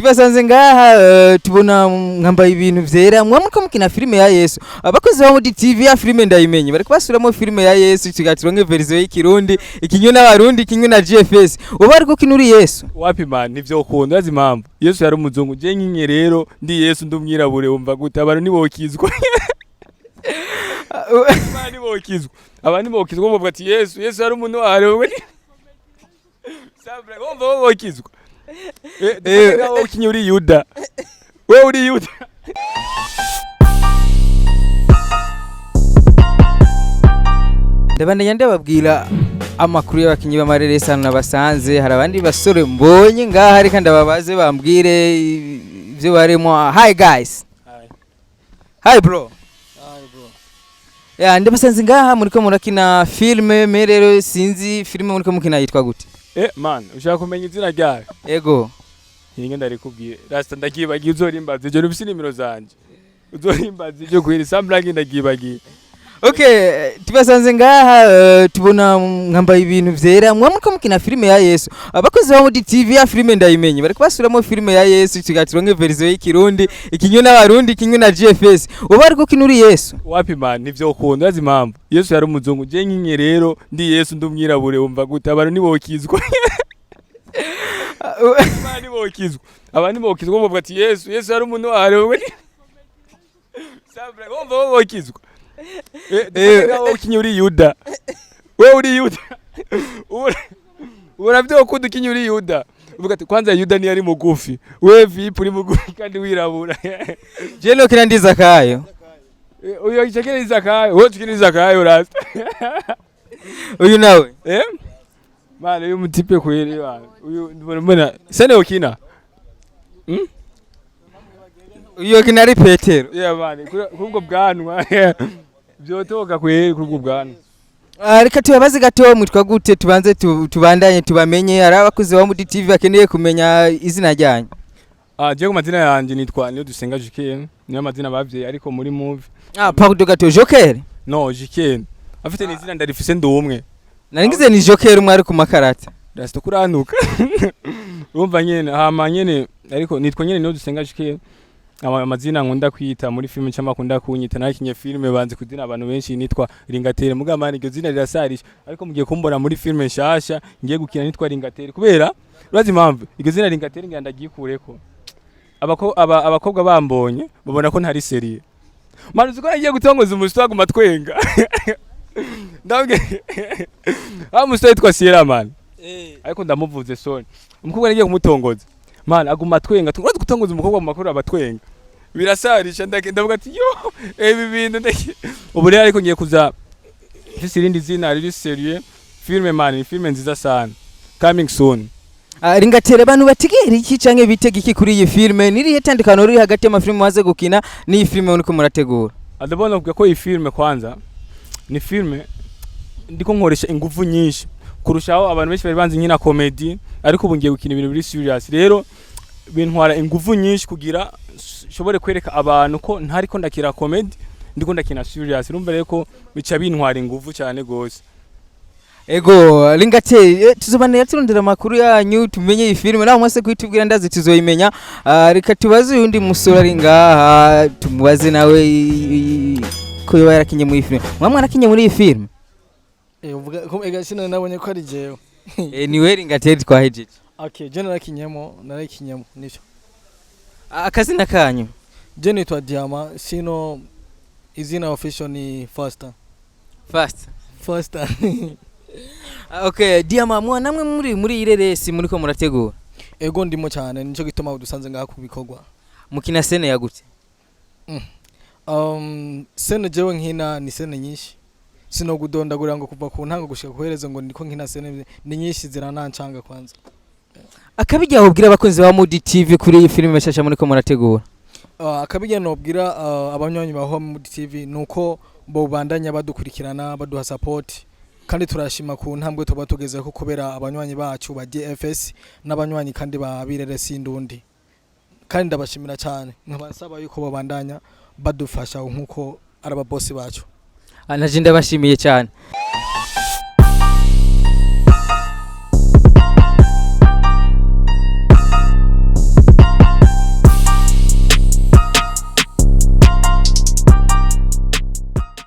tubasanze ngaha tubona nkambaye ibintu vyera mwamuko mukina filime ya Yesu abakozi ba Mudi TV ya filime ndayimenye bari kubasubiramo filime ya Yesu kigatironke version y'ikirundi ikinyo n'abarundi ikinyo na GFS uba ariko kinuri Yesu wapi man nivyo ukunda azi impamvu Yesu yari umuzungu je nkinye rero ndi Yesu ndumwirabure umva gute abantu nibokizwa abandi bokizwa umva ati Yesu yari umuntu ware sabra umva bokizwa wewe ukinyuri Yuda wewe uri Yuda ndabandanya ndababwira amakuru y'abakinyi b'amareresa nabasanze hari abandi basore mbonye ngaha ariko ndababaze bambwire ivyo barimo. Hi guys. Hi bro. Ndabasanze ngaha muriko murakina filme merero sinzi filme muriko mukina yitwa gute? Man ushaka kumenya izina ryayo? Ego. Hinge ndarikubwiye rasta ndagibagiye uzorimbaza je rufise nimero zanje uzorimbaza je kwiri samblangi ndagibagiye. Okay, tubasanze ngaha tubona nkambaye ibintu vyera mwamuko mukina filime ya Yesu abakozi ba Mudi TV ya filime ndayimenye bari kubasubiramo filime ya Yesu kigatironke version y'ikirundi ikinyo n'abarundi ikinyo na GFS uba ariko kinuri Yesu wapi man nivyo ukunda azi impamvu Yesu yari umuzungu je nkinye rero ndi Yesu ndumwirabure umva gute abantu nibokizwa abandi bokizwa umva ati Yesu yari umuntu ware sabra umva bokizwa wewe ukinyuri Yuda wewe uri Yuda uravyo ukunda ukinyuri Yuda uvuga ati kwanza Yuda ni yari mugufi wewe vipi uri mugufi kandi wirabura je no kira ndiza kayo uyo ichekeriza kayo wewe tukiriza kayo rasta uyu nawe mane uyu mutipe kweli bana uyu mbona sene ukina uyu kinari Petero mane kubwo bwanwa byotoka kweli kubwo bwanwa reka tubabaze gato mwitwa gute tubanze tubandanye tubamenye ari abakozi ba Mudi TV bakeneye kumenya izina ryanyu. Je ku mazina yanje nitwa niyo dusenga Jikene niyo mazina bavye ariko muri movie pardon gato Joker no Jikene afite n'izina ndarifise ndumwe naringize ni Joker umwe ari ku makarata rasta kuranuka urumva nyene hama nyene ariko nitwa nyene niyo dusenga Jikene amazina nkunda kwita muri filime cyangwa akunda kunyita nakinye filime banze kudina abantu benshi nitwa Ringatere mugamani iryo zina rirasarisha ariko mugiye kumbona muri filime nshasha ngiye gukina nitwa Ringatere kubera urazi impamvu iryo zina Ringatere ngenda gikureko abakobwa bambonye babona ko ntari serie manu ziko nagiye gutongoza umuswa guma twenga ndabwe umuswa yitwa Sierra man ariko ndamuvuze sone umukobwa nagiye kumutongoza man aguma twenga turazi gutongoza umukobwa mu makuru abatwenga birasarisha ndavuga ati yo ibi bintu ubu rero ariko ngiye kuza irindi zina riri serie filme man filme nziza sana coming soon. Ringatere abantu batigera iki canke bitega iki kuri iyi filme nirihe tandikano riri hagati y'amafilme waze gukina ni filme uriko murategura? Adabona kuvuga ko iyi filme kwanza ni filme ndiko nkoresha ingufu nyinshi kurushaho abantu benshi bari banzi nyina comedy ariko ubu ngiye gukina ibintu biri serious rero bintwara ingufu nyinshi kugira shobore kwereka abantu ko ntariko ndakira comedy ndiko ndakina serious urumva rero ko bica bintwara ingufu cyane gose. Ego Ringatere tuzobanira turondera amakuru yanyu tumenye iyi filme naho mwase kwitubwira ndazi tuzoyimenya reka tubaze undi musore ari ngaha tumubaze nawe ko yoba yarakinye muri filme mwamwe narakinye muri iyi filme uvuga ko ega sino nabonye ko ari jewe ni we Ringatere twahejeje. Okay je narakinyemo nivyo akazina kanyu je nitwa Diama sino izina official ni Faster Okay Diama namwe muri ireresi muriko murategura? Ego ndimo cyane nico gituma dusanze ngaha kubikorwa. Mukina scene ya gute? Scene jewe nkina ni scene nyinshi sino gudondagura ngo kuva ku ntango gushika kuhereza ngo ndiko nkina scene ni nyinshi ziranancanga kwanza. Akabijya ubwira abakunzi ba Mudi TV kuri iyi filime mashasha muriko murategura? Akabijya no bwira abanywanyi ba Mudi TV nuko bo bandanya badukurikirana baduha support kandi turashima ku ntambwe tuba tugeze ko kubera abanywanyi bacu ba GFS n'abanywanyi kandi ba bireresi ndundi kandi ndabashimira cyane nkabasaba yuko babandanya badufasha nkuko araba boss bacu. Anaje ndabashimiye cyane.